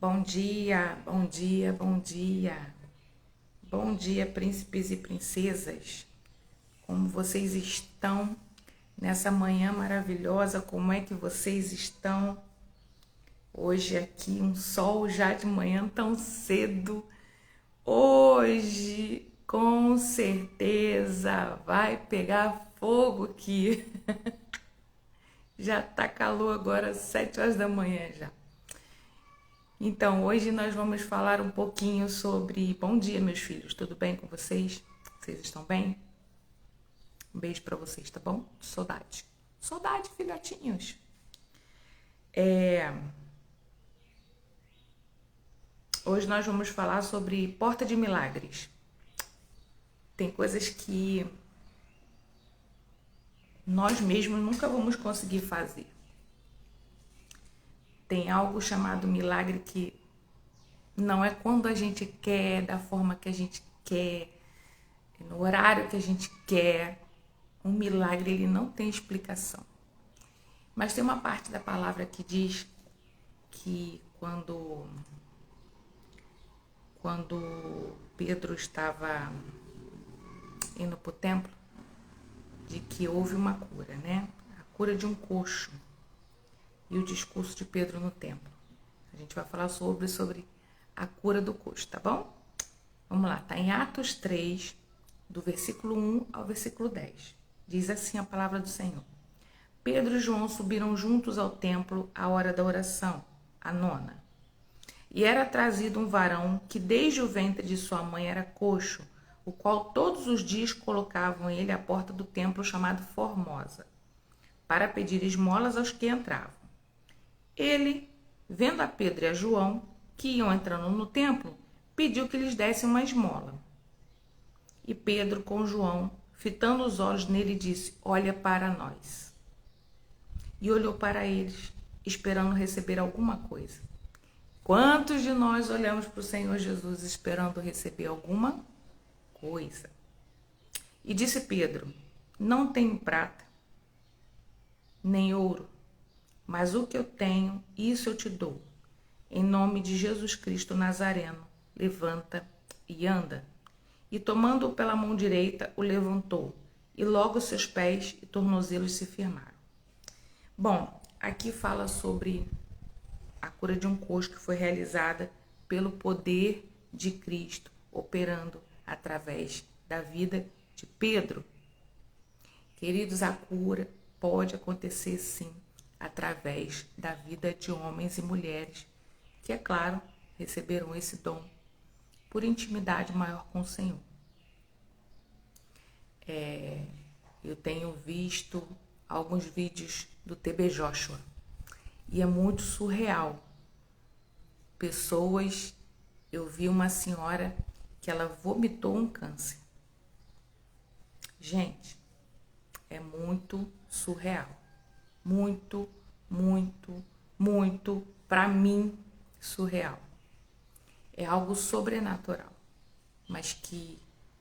Bom dia, bom dia, bom dia. Bom dia, príncipes e princesas. Como vocês estão nessa manhã maravilhosa? Como é que vocês estão? Hoje aqui um sol já de manhã tão cedo. Hoje, com certeza, vai pegar fogo aqui. Já tá calor agora, 7 horas da manhã já. Então, hoje nós vamos falar um pouquinho sobre... Bom dia, meus filhos, tudo bem com vocês? Vocês estão bem? Um beijo pra vocês, tá bom? Saudade. Saudade, filhotinhos. Hoje nós vamos falar sobre porta de milagres. Tem coisas que nós mesmos nunca vamos conseguir fazer. Tem algo chamado milagre que não é quando a gente quer, da forma que a gente quer, no horário que a gente quer. Um milagre, ele não tem explicação. Mas tem uma parte da palavra que diz que quando Pedro estava indo para o templo, de que houve uma cura, né? A cura de um coxo e o discurso de Pedro no templo. A gente vai falar sobre a cura do coxo, tá bom? Vamos lá, tá em Atos 3, do versículo 1 ao versículo 10. Diz assim a palavra do Senhor. Pedro e João subiram juntos ao templo à hora da oração, a nona. E era trazido um varão que desde o ventre de sua mãe era coxo, o qual todos os dias colocavam ele à porta do templo chamado Formosa, para pedir esmolas aos que entravam. Ele, vendo a Pedro e a João, que iam entrando no templo, pediu que lhes dessem uma esmola. E Pedro, com João, fitando os olhos nele, disse: olha para nós. E olhou para eles, esperando receber alguma coisa. Quantos de nós olhamos para o Senhor Jesus esperando receber alguma coisa? E disse Pedro: não tenho prata, nem ouro, mas o que eu tenho, isso eu te dou. Em nome de Jesus Cristo Nazareno, levanta e anda. E tomando-o pela mão direita, o levantou, e logo seus pés e tornozelos se firmaram. Bom, aqui fala sobre a cura de um coxo que foi realizada pelo poder de Cristo, operando através da vida de Pedro. Queridos, a cura pode acontecer sim, através da vida de homens e mulheres, que, é claro, receberam esse dom por intimidade maior com o Senhor. Eu tenho visto alguns vídeos do TB Joshua e é muito surreal. Eu vi uma senhora que ela vomitou um câncer. Gente, é muito surreal. Muito, muito, muito, para mim, surreal. É algo sobrenatural, mas que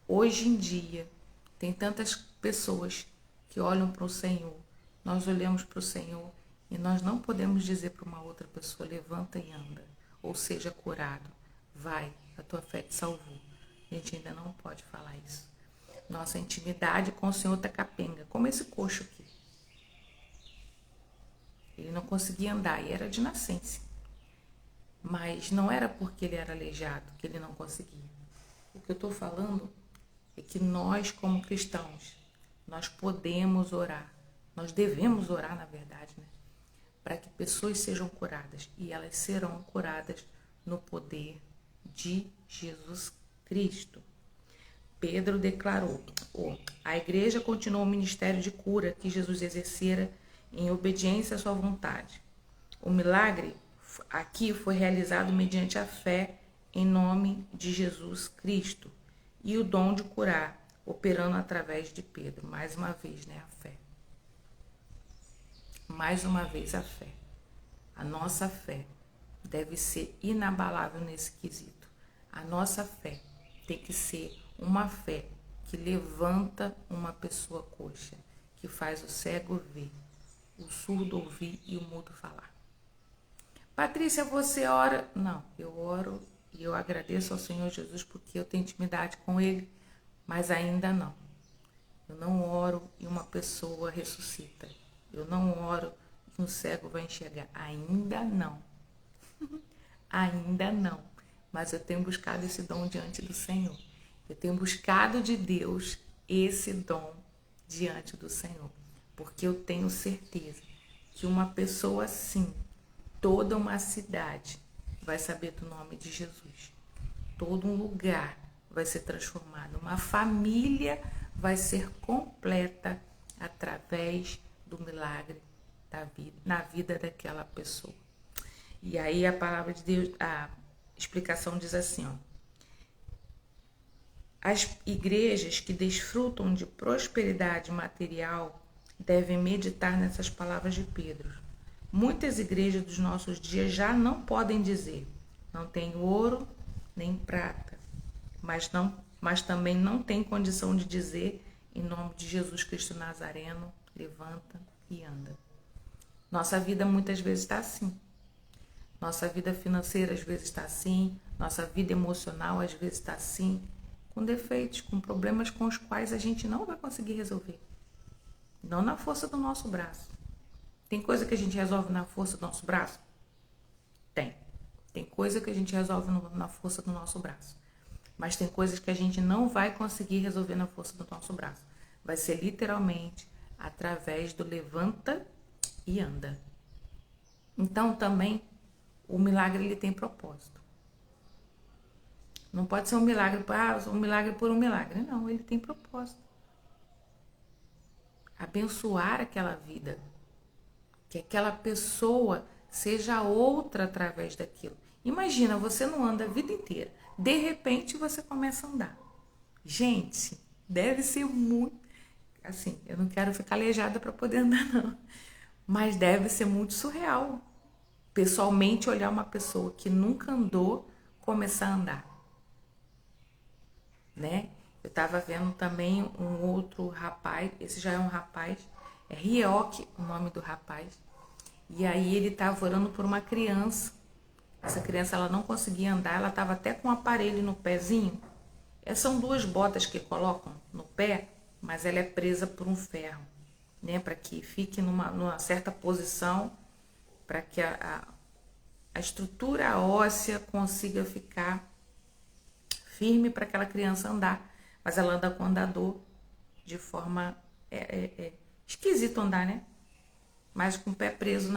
hoje em dia tem tantas pessoas que olham para o Senhor, nós olhamos para o Senhor e nós não podemos dizer para uma outra pessoa: levanta e anda, ou seja curado, vai, a tua fé te salvou. A gente ainda não pode falar isso. Nossa intimidade com o Senhor está capenga, como esse coxo aqui. Ele não conseguia andar e era de nascença. Mas não era porque ele era aleijado que ele não conseguia. O que eu estou falando é que nós, como cristãos, nós podemos orar. Nós devemos orar, na verdade, né? Para que pessoas sejam curadas. E elas serão curadas no poder de Jesus Cristo. Pedro declarou: a igreja continuou o ministério de cura que Jesus exercera em obediência à sua vontade. O milagre aqui foi realizado mediante a fé em nome de Jesus Cristo e o dom de curar, operando através de Pedro. Mais uma vez, né? A fé. Mais uma vez, a fé. A nossa fé deve ser inabalável nesse quesito. A nossa fé tem que ser uma fé que levanta uma pessoa coxa, que faz o cego ver, o surdo ouvir e o mudo falar. Patrícia, você ora? Não, eu oro e eu agradeço ao Senhor Jesus porque eu tenho intimidade com Ele, mas ainda não. Eu não oro e uma pessoa ressuscita. Eu não oro e um cego vai enxergar. Ainda não. Ainda não. Mas eu tenho buscado esse dom diante do Senhor. Eu tenho buscado de Deus esse dom diante do Senhor. Porque eu tenho certeza que uma pessoa assim, toda uma cidade vai saber do nome de Jesus. Todo um lugar vai ser transformado. Uma família vai ser completa através do milagre da vida, na vida daquela pessoa. E aí a palavra de Deus, a explicação diz assim, ó. As igrejas que desfrutam de prosperidade material devem meditar nessas palavras de Pedro. Muitas igrejas dos nossos dias já não podem dizer, não tem ouro nem prata, mas também não tem condição de dizer, em nome de Jesus Cristo Nazareno, levanta e anda. Nossa vida muitas vezes está assim. Nossa vida financeira às vezes está assim, nossa vida emocional às vezes está assim, com defeitos, com problemas com os quais a gente não vai conseguir resolver. Não na força do nosso braço. Tem coisa que a gente resolve na força do nosso braço? Tem. Tem coisa que a gente resolve na força do nosso braço. Mas tem coisas que a gente não vai conseguir resolver na força do nosso braço. Vai ser literalmente através do levanta e anda. Então também o milagre ele tem propósito. Não pode ser um milagre por um milagre. Não, ele tem propósito. Abençoar aquela vida. Que aquela pessoa seja outra através daquilo. Imagina, você não anda a vida inteira. De repente você começa a andar. Gente, deve ser muito... Assim, eu não quero ficar aleijada para poder andar, não. Mas deve ser muito surreal. Pessoalmente, olhar uma pessoa que nunca andou começar a andar. Né? Eu estava vendo também um outro rapaz, esse já é um rapaz, é Rioque o nome do rapaz, e aí ele estava orando por uma criança. Essa criança ela não conseguia andar, ela estava até com um aparelho no pezinho. São duas botas que colocam no pé, mas ela é presa por um ferro, né? Para que fique numa certa posição, para que a estrutura óssea consiga ficar firme para aquela criança andar, mas ela anda com andador de forma esquisito andar, né? Mas com o pé preso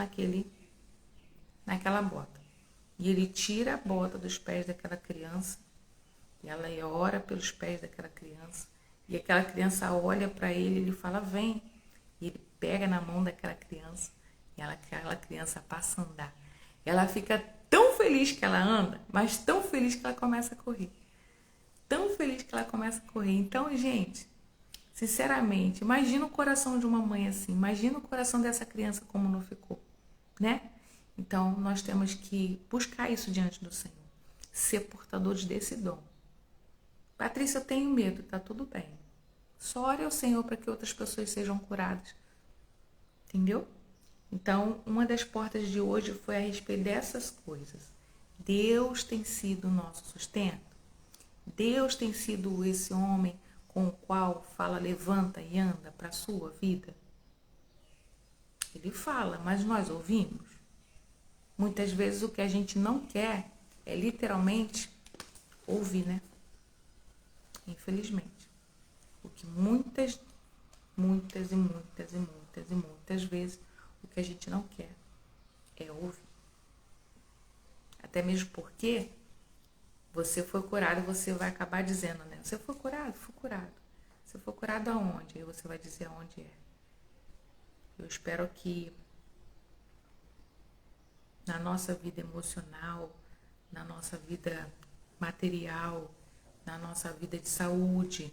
naquela bota. E ele tira a bota dos pés daquela criança e ela ora pelos pés daquela criança e aquela criança olha para ele e ele fala, vem. E ele pega na mão daquela criança e aquela criança passa a andar. Ela fica tão feliz que ela anda, mas tão feliz que ela começa a correr. Tão feliz que ela começa a correr. Então, gente, sinceramente, imagina o coração de uma mãe assim. Imagina o coração dessa criança como não ficou, né? Então, nós temos que buscar isso diante do Senhor. Ser portadores desse dom. Patrícia, eu tenho medo. Tá tudo bem. Só ore ao Senhor para que outras pessoas sejam curadas. Entendeu? Então, uma das portas de hoje foi a respeito dessas coisas. Deus tem sido o nosso sustento. Deus tem sido esse homem com o qual fala, levanta e anda para a sua vida. Ele fala, mas nós ouvimos. Muitas vezes o que a gente não quer é literalmente ouvir, né? Infelizmente. O que muitas vezes o que a gente não quer é ouvir. Até mesmo porque você foi curado, você vai acabar dizendo, né? Você foi curado? Fui curado. Você foi curado aonde? Aí você vai dizer aonde é. Eu espero que na nossa vida emocional, na nossa vida material, na nossa vida de saúde,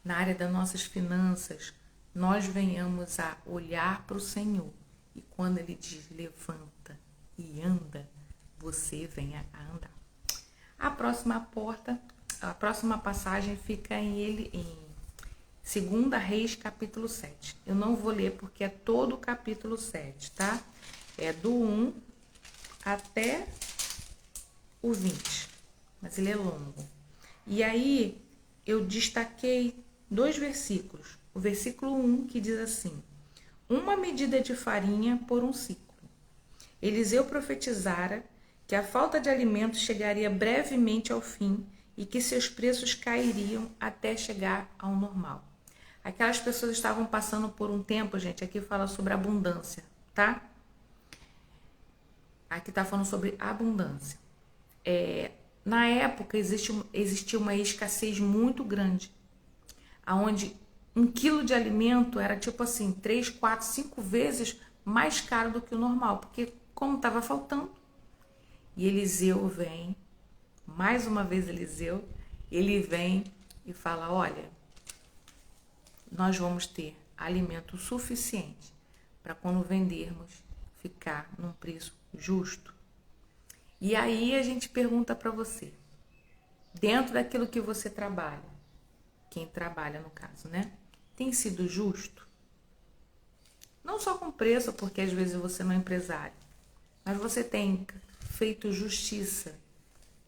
na área das nossas finanças, nós venhamos a olhar para o Senhor e quando Ele diz levanta e anda, você venha a andar. A próxima passagem fica em 2 Reis, capítulo 7. Eu não vou ler porque é todo o capítulo 7, tá? É do 1 até o 20, mas ele é longo. E aí eu destaquei 2 versículos. O versículo 1 que diz assim: uma medida de farinha por um ciclo. Eliseu profetizara que a falta de alimento chegaria brevemente ao fim e que seus preços cairiam até chegar ao normal. Aquelas pessoas estavam passando por um tempo, gente, aqui fala sobre abundância, tá? Aqui tá falando sobre abundância. Na época existia uma escassez muito grande, onde 1 quilo de alimento era tipo assim, 3, 4, 5 vezes mais caro do que o normal, porque como estava faltando. E Eliseu vem, mais uma vez Eliseu, ele vem e fala: olha, nós vamos ter alimento suficiente para quando vendermos ficar num preço justo. E aí a gente pergunta para você, dentro daquilo que você trabalha, quem trabalha no caso, né? Tem sido justo? Não só com preço, porque às vezes você não é empresário, mas você tem feito justiça.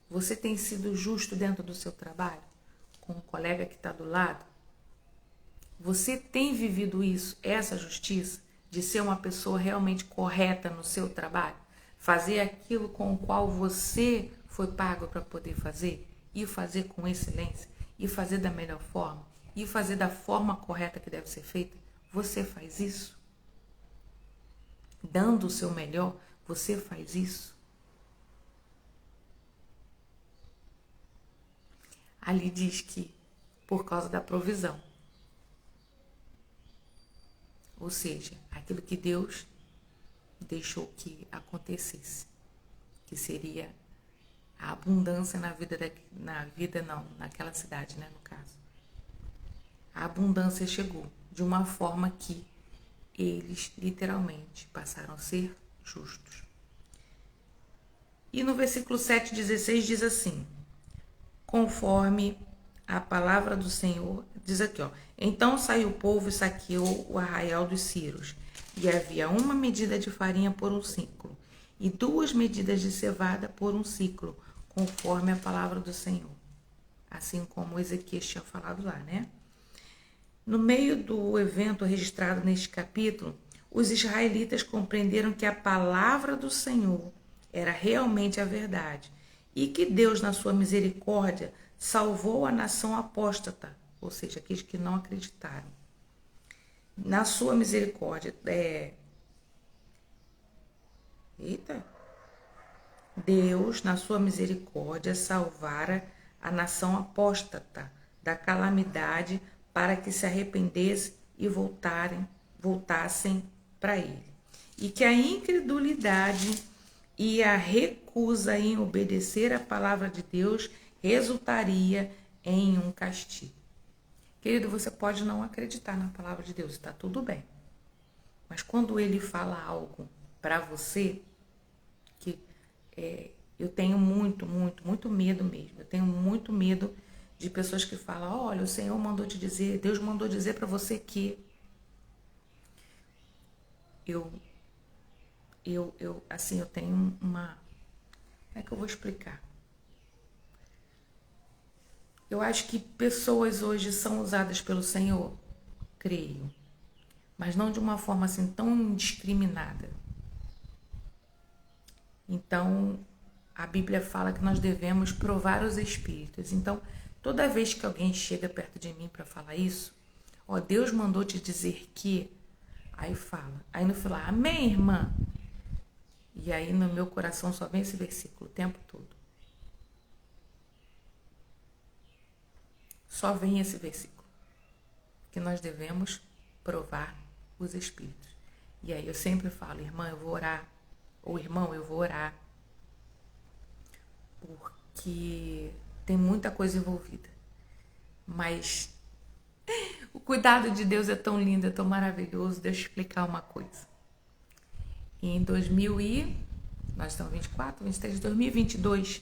Você tem sido justo dentro do seu trabalho, com o colega que está do lado? Você tem vivido isso, essa justiça, de ser uma pessoa realmente correta no seu trabalho? Fazer aquilo com o qual você foi pago para poder fazer? E fazer com excelência? E fazer da melhor forma? E fazer da forma correta que deve ser feita? Você faz isso? Dando o seu melhor, você faz isso? Ali diz que por causa da provisão. Ou seja, aquilo que Deus deixou que acontecesse, que seria a abundância naquela cidade, né, no caso. A abundância chegou de uma forma que eles literalmente passaram a ser justos. E no versículo 7:16 diz assim: conforme a palavra do Senhor, diz aqui, ó: então saiu o povo e saqueou o arraial dos Círios, e havia 1 medida de farinha por um ciclo, e 2 medidas de cevada por um ciclo, conforme a palavra do Senhor. Assim como Ezequias tinha falado lá, né? No meio do evento registrado neste capítulo, os israelitas compreenderam que a palavra do Senhor era realmente a verdade e que Deus, na sua misericórdia, salvou a nação apóstata, ou seja, aqueles que não acreditaram. Na sua misericórdia, Deus, na sua misericórdia, salvara a nação apóstata da calamidade para que se arrependesse e voltassem para ele. E que a incredulidade e a recusa em obedecer a palavra de Deus resultaria em um castigo. Querido, você pode não acreditar na palavra de Deus, está tudo bem. Mas quando ele fala algo para você, que eu tenho muito medo mesmo. Eu tenho muito medo de pessoas que falam: olha, o Senhor mandou te dizer, Deus mandou dizer para você que eu tenho uma... Como é que eu vou explicar? Eu acho que pessoas hoje são usadas pelo Senhor, creio, mas não de uma forma assim tão indiscriminada. Então, a Bíblia fala que nós devemos provar os espíritos. Então, toda vez que alguém chega perto de mim para falar isso, ó, Deus mandou te dizer que... Aí fala. Aí no final, amém, irmã? E aí no meu coração só vem esse versículo o tempo todo. Só vem esse versículo. Que nós devemos provar os espíritos. E aí eu sempre falo: irmã, eu vou orar. Ou irmão, eu vou orar. Porque tem muita coisa envolvida. Mas o cuidado de Deus é tão lindo, é tão maravilhoso. Deixa eu explicar uma coisa. Em nós estamos 24, 23, 2022,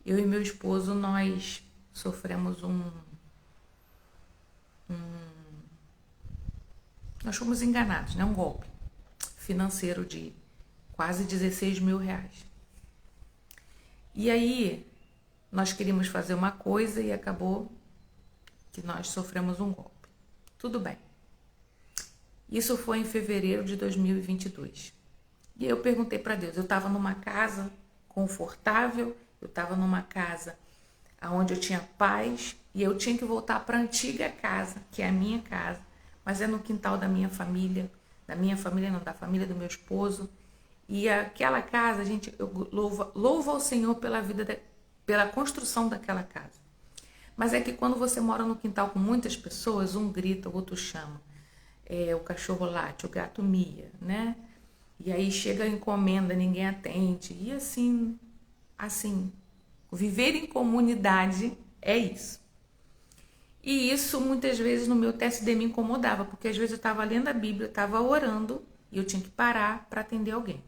eu e meu esposo, nós sofremos nós fomos enganados, né? Um golpe financeiro de quase 16 mil reais. E aí, nós queríamos fazer uma coisa e acabou que nós sofremos um golpe. Tudo bem. Isso foi em fevereiro de 2022. E aí eu perguntei para Deus, eu estava numa casa confortável, eu estava numa casa onde eu tinha paz, e eu tinha que voltar para a antiga casa, que é a minha casa, mas é no quintal da minha família não, da família do meu esposo. E aquela casa, gente, eu louvo ao Senhor pela construção daquela casa. Mas é que quando você mora no quintal com muitas pessoas, um grita, o outro chama. O cachorro late, o gato mia, né? E aí chega a encomenda, ninguém atende. E assim, viver em comunidade é isso. E isso muitas vezes no meu TSD me incomodava, porque às vezes eu estava lendo a Bíblia, eu estava orando e eu tinha que parar para atender alguém.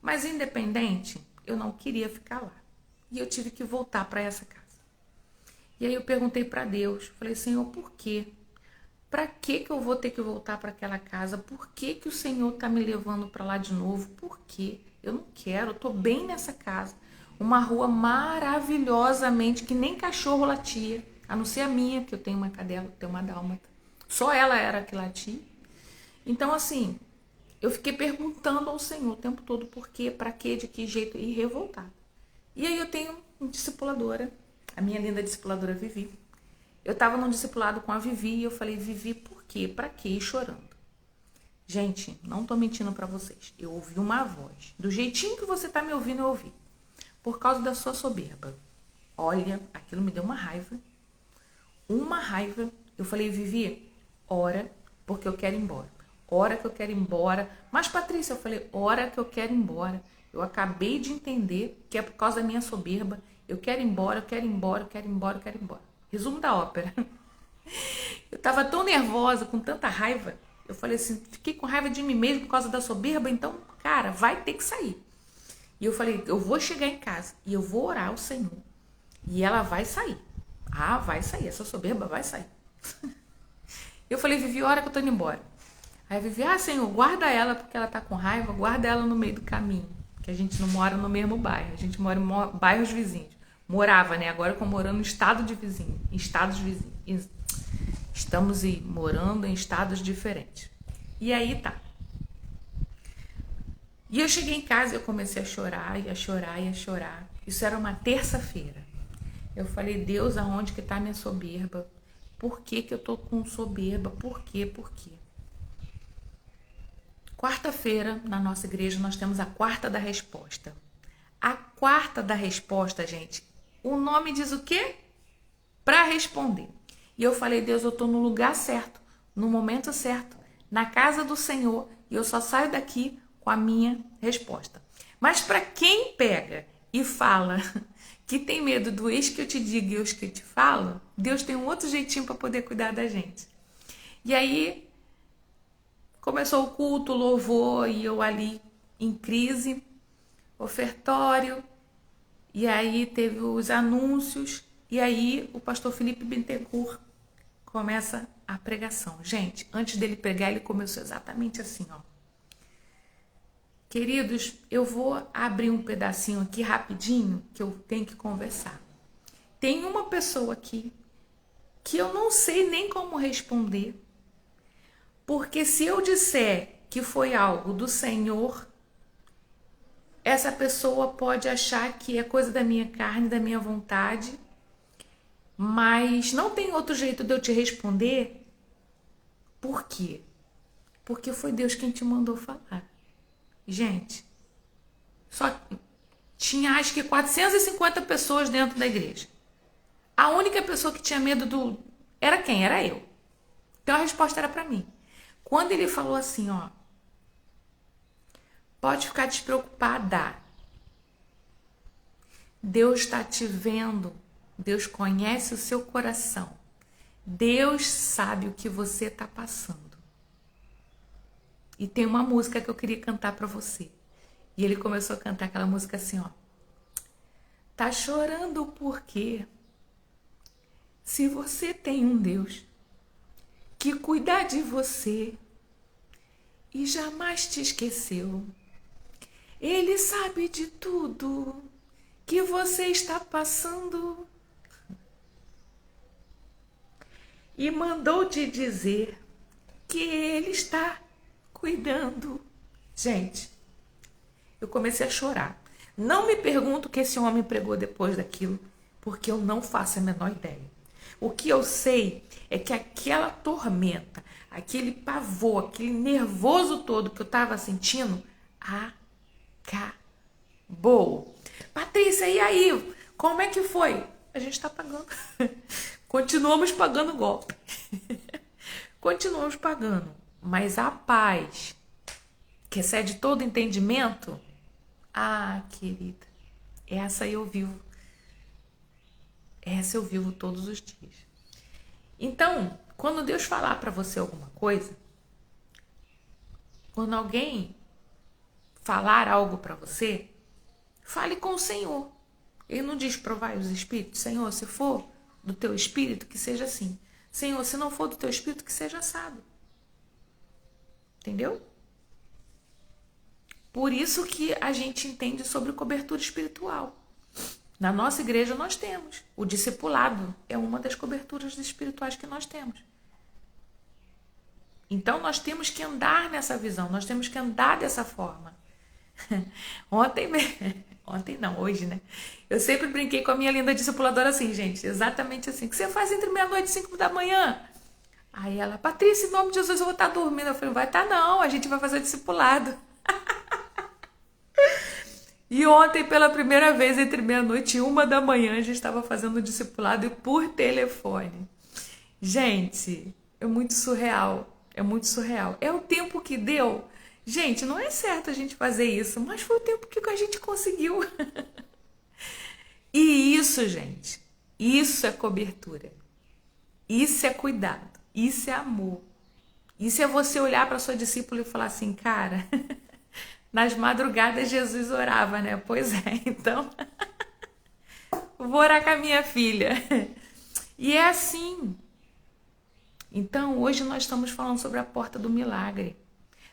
Mas independente, eu não queria ficar lá. E eu tive que voltar para essa casa. E aí eu perguntei para Deus, falei, Senhor, por quê? Para que eu vou ter que voltar para aquela casa? Por que o Senhor está me levando para lá de novo? Por quê? Eu não quero, eu estou bem nessa casa. Uma rua maravilhosamente, que nem cachorro latia, a não ser a minha, que eu tenho uma cadela, eu tenho uma dálmata. Só ela era que latia. Então, assim, eu fiquei perguntando ao Senhor o tempo todo por quê, para quê, de que jeito, e revoltada. E aí eu tenho uma discipuladora, a minha linda discipuladora Vivi. Eu estava num discipulado com a Vivi e eu falei, Vivi, por quê? Pra quê? E chorando. Gente, não tô mentindo pra vocês. Eu ouvi uma voz. Do jeitinho que você tá me ouvindo, eu ouvi. Por causa da sua soberba. Olha, aquilo me deu uma raiva. Uma raiva. Eu falei, Vivi, ora, porque eu quero ir embora. Ora que eu quero ir embora. Mas, Patrícia, eu falei, ora que eu quero ir embora. Eu acabei de entender que é por causa da minha soberba. Eu quero ir embora, eu quero ir embora, eu quero ir embora, eu quero ir embora. Resumo da ópera. Eu tava tão nervosa, com tanta raiva. Eu falei assim, fiquei com raiva de mim mesmo por causa da soberba, então, cara, vai ter que sair. E eu falei, eu vou chegar em casa e eu vou orar ao Senhor. E ela vai sair. Ah, vai sair, essa soberba vai sair. Eu falei, Vivi, ora que eu tô indo embora. Aí a Vivi, Senhor, guarda ela porque ela tá com raiva, guarda ela no meio do caminho. Que a gente não mora no mesmo bairro, a gente mora em bairros vizinhos. Morava, né? Agora eu tô morando no estado de vizinho, em estados vizinhos. Estamos morando em estados diferentes. E aí tá. E eu cheguei em casa e eu comecei a chorar, e a chorar, e a chorar. Isso era uma terça-feira. Eu falei, Deus, aonde que tá minha soberba? Por que eu tô com soberba? Por quê? Por quê? Quarta-feira, na nossa igreja, nós temos a quarta da resposta. A quarta da resposta, gente, o nome diz o quê? Para responder. E eu falei, Deus, eu tô no lugar certo, no momento certo, na casa do Senhor, e eu só saio daqui com a minha resposta. Mas para quem pega e fala que tem medo do eis que eu te digo e eis que eu te falo, Deus tem um outro jeitinho para poder cuidar da gente. E aí começou o culto, o louvor, e eu ali em crise, ofertório, e aí teve os anúncios, e aí o pastor Felipe Bittencourt começa a pregação. Gente, antes dele pregar, ele começou exatamente assim, ó. Queridos, eu vou abrir um pedacinho aqui rapidinho, que eu tenho que conversar. Tem uma pessoa aqui que eu não sei nem como responder, porque se eu disser que foi algo do Senhor, essa pessoa pode achar que é coisa da minha carne, da minha vontade, mas não tem outro jeito de eu te responder. Por quê? Porque foi Deus quem te mandou falar. Gente, só tinha acho que 450 pessoas dentro da igreja. A única pessoa que tinha medo era quem? Era eu. Então a resposta era para mim. Quando ele falou assim, ó, pode ficar despreocupada. Deus está te vendo. Deus conhece o seu coração. Deus sabe o que você está passando. E tem uma música que eu queria cantar para você. E ele começou a cantar aquela música assim, ó. Tá chorando por quê? Se você tem um Deus que cuida de você e jamais te esqueceu. Ele sabe de tudo que você está passando e mandou te dizer que ele está cuidando. Gente, eu comecei a chorar. Não me pergunto o que esse homem pregou depois daquilo, porque eu não faço a menor ideia. O que eu sei é que aquela tormenta, aquele pavor, aquele nervoso todo que eu estava sentindo, acabou. Patrícia, e aí? Como é que foi? A gente está pagando. Continuamos pagando golpe. Continuamos pagando. Mas a paz, que excede todo entendimento, querida, essa eu vivo. Essa eu vivo todos os dias. Então, quando Deus falar para você alguma coisa, quando alguém falar algo para você, fale com o Senhor. Ele não diz provai os espíritos. Senhor, se for do teu espírito, que seja assim. Senhor, se não for do teu espírito, que seja assado. Entendeu? Por isso que a gente entende sobre cobertura espiritual. Na nossa igreja nós temos. O discipulado é uma das coberturas espirituais que nós temos. Então nós temos que andar nessa visão, nós temos que andar dessa forma. Ontem não, hoje, né? Eu sempre brinquei com a minha linda discipuladora assim, gente, exatamente assim. O que você faz entre meia-noite e 5 da manhã? Aí ela, Patrícia, em nome de Jesus, eu vou estar dormindo. Eu falei, vai estar não, a gente vai fazer discipulado. E ontem, pela primeira vez, entre meia-noite e 1 da manhã, a gente estava fazendo discipulado por telefone. Gente, é muito surreal. É muito surreal. É o tempo que deu. Gente, não é certo a gente fazer isso, mas foi o tempo que a gente conseguiu. E isso, gente, isso é cobertura. Isso é cuidado. Isso é amor. Isso é você olhar para sua discípula e falar assim, cara, nas madrugadas Jesus orava, né? Pois é, então vou orar com a minha filha. E é assim. Então, hoje nós estamos falando sobre a porta do milagre.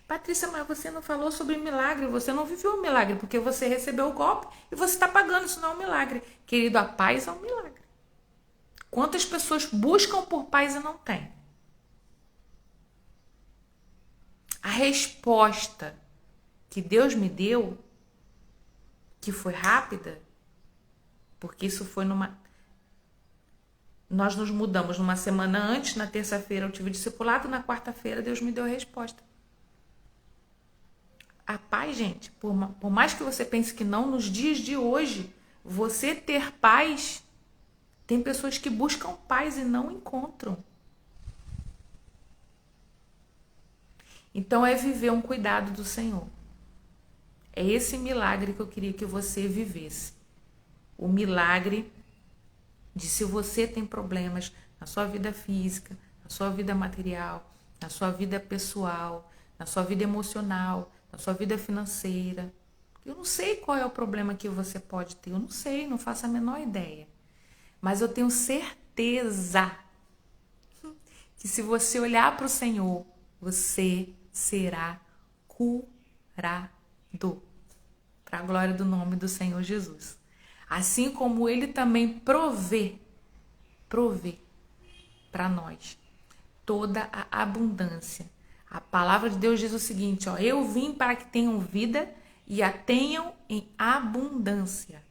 Patrícia, mas você não falou sobre milagre, você não viveu o milagre, porque você recebeu o golpe e você está pagando, isso não é um milagre. Querido, a paz é um milagre. Quantas pessoas buscam por paz e não têm? A resposta que Deus me deu, que foi rápida, porque isso foi nós nos mudamos numa semana antes, na terça-feira eu tive discipulado, na quarta-feira Deus me deu a resposta. A paz, gente, por mais que você pense que não, nos dias de hoje, você ter paz, tem pessoas que buscam paz e não encontram. Então é viver um cuidado do Senhor. É esse milagre que eu queria que você vivesse. O milagre de se você tem problemas na sua vida física, na sua vida material, na sua vida pessoal, na sua vida emocional, na sua vida financeira. Eu não sei qual é o problema que você pode ter, eu não sei, não faço a menor ideia. Mas eu tenho certeza que se você olhar para o Senhor, você será curado. Para a glória do nome do Senhor Jesus. Assim como Ele também provê para nós toda a abundância. A palavra de Deus diz o seguinte, ó, eu vim para que tenham vida e a tenham em abundância.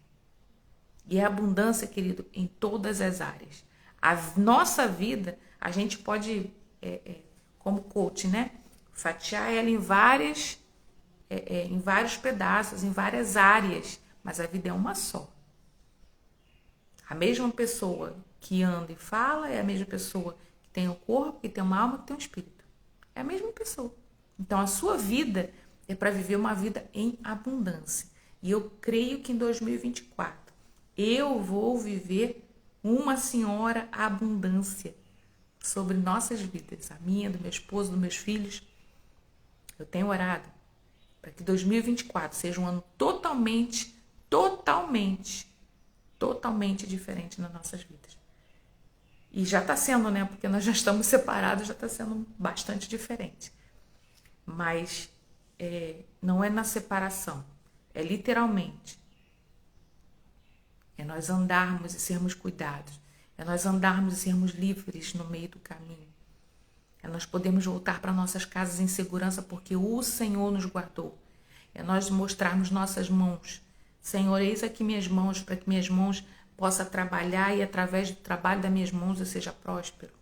E a abundância, querido, em todas as áreas. A nossa vida, a gente pode, como coach, né? Fatiar ela em vários pedaços, em várias áreas, mas a vida é uma só. A mesma pessoa que anda e fala é a mesma pessoa que tem o corpo, que tem uma alma, que tem um espírito. É a mesma pessoa. Então, a sua vida é para viver uma vida em abundância. E eu creio que em 2024 eu vou viver uma senhora abundância sobre nossas vidas. A minha, do meu esposo, dos meus filhos. Eu tenho orado para que 2024 seja um ano totalmente diferente nas nossas vidas. E já está sendo, né? Porque nós já estamos separados, já está sendo bastante diferente. Mas não é na separação, É literalmente. É nós andarmos e sermos cuidados. É nós andarmos e sermos livres no meio do caminho. É nós podermos voltar para nossas casas em segurança porque o Senhor nos guardou. É nós mostrarmos nossas mãos. Senhor, eis aqui minhas mãos, para que minhas mãos possam trabalhar e através do trabalho das minhas mãos eu seja próspero.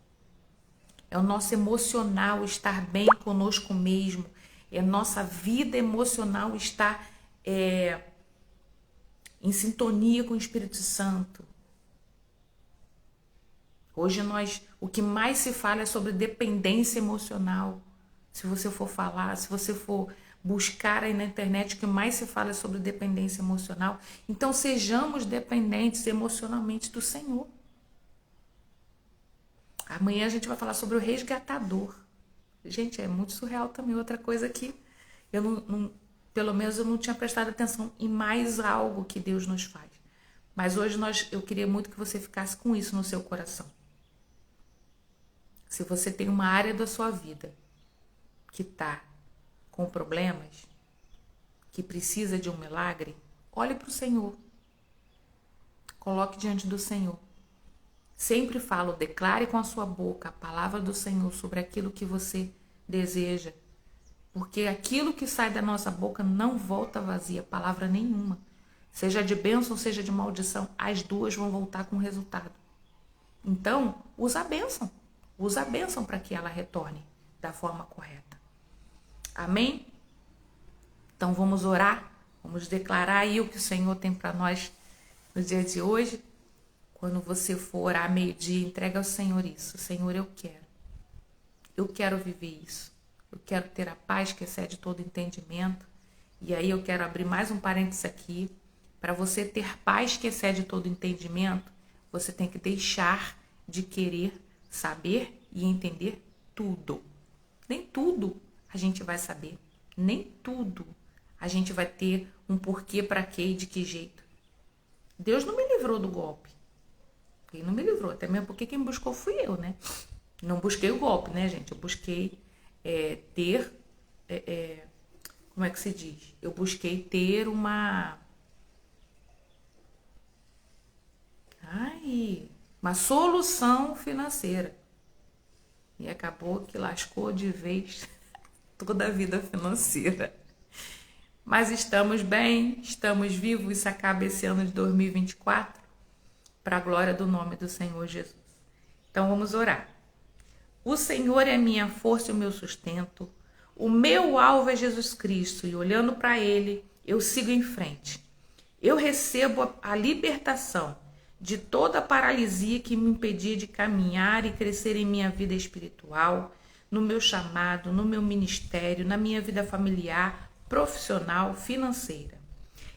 É o nosso emocional estar bem conosco mesmo. É a nossa vida emocional estar em sintonia com o Espírito Santo. Hoje o que mais se fala é sobre dependência emocional. Se você for falar, se você for buscar aí na internet, o que mais se fala é sobre dependência emocional. Então sejamos dependentes emocionalmente do Senhor. Amanhã a gente vai falar sobre o resgatador. Gente, é muito surreal também. Outra coisa que pelo menos eu não tinha prestado atenção em mais algo que Deus nos faz. Mas hoje eu queria muito que você ficasse com isso no seu coração. Se você tem uma área da sua vida que está com problemas, que precisa de um milagre, olhe para o Senhor. Coloque diante do Senhor. Sempre falo, declare com a sua boca a palavra do Senhor sobre aquilo que você deseja. Porque aquilo que sai da nossa boca não volta vazia, palavra nenhuma. Seja de bênção, seja de maldição, as duas vão voltar com resultado. Então, usa a bênção. Usa a bênção para que ela retorne da forma correta. Amém? Então vamos orar, vamos declarar aí o que o Senhor tem para nós no dia de hoje. Quando você for orar meio-dia, entrega ao Senhor isso. Senhor, eu quero viver isso. Eu quero ter a paz que excede todo entendimento. E aí eu quero abrir mais um parênteses aqui. Para você ter paz que excede todo entendimento, você tem que deixar de querer saber e entender tudo. Nem tudo a gente vai saber. Nem tudo a gente vai ter um porquê, para quê e de que jeito. Deus não me livrou do golpe. Ele não me livrou. Até mesmo porque quem buscou fui eu, né? Não busquei o golpe, né, gente? Eu busquei ter... como é que se diz? Eu busquei ter uma solução financeira. E acabou que lascou de vez toda a vida financeira. Mas estamos bem, estamos vivos, isso acaba esse ano de 2024, para a glória do nome do Senhor Jesus. Então vamos orar. O Senhor é a minha força e o meu sustento, o meu alvo é Jesus Cristo, e olhando para Ele, eu sigo em frente. Eu recebo a libertação de toda a paralisia que me impedia de caminhar e crescer em minha vida espiritual, no meu chamado, no meu ministério, na minha vida familiar, profissional, financeira.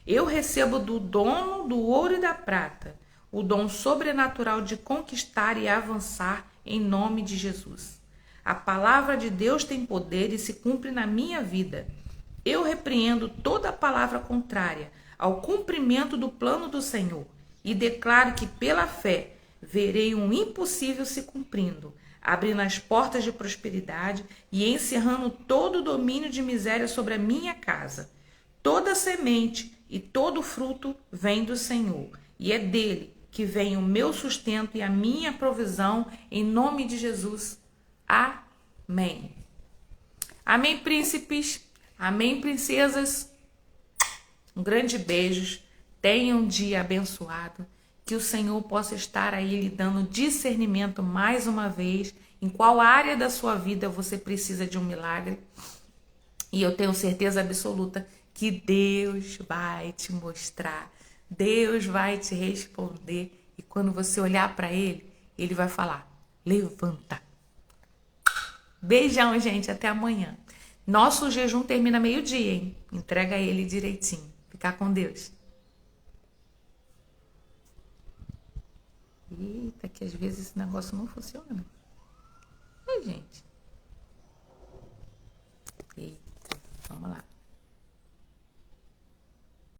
Eu recebo do dono do ouro e da prata o dom sobrenatural de conquistar e avançar em nome de Jesus. A palavra de Deus tem poder e se cumpre na minha vida. Eu repreendo toda palavra contrária ao cumprimento do plano do Senhor e declaro que pela fé verei um impossível se cumprindo, abrindo as portas de prosperidade e encerrando todo o domínio de miséria sobre a minha casa. Toda semente e todo fruto vem do Senhor, e é dele que vem o meu sustento e a minha provisão, em nome de Jesus. Amém. Amém, príncipes. Amém, princesas. Um grande beijo. Tenha um dia abençoado. Que o Senhor possa estar aí lhe dando discernimento mais uma vez em qual área da sua vida você precisa de um milagre. E eu tenho certeza absoluta que Deus vai te mostrar. Deus vai te responder. E quando você olhar para Ele, Ele vai falar: levanta. Beijão, gente. Até amanhã. Nosso jejum termina meio-dia, hein? Entrega Ele direitinho. Ficar com Deus. Eita, que às vezes esse negócio não funciona.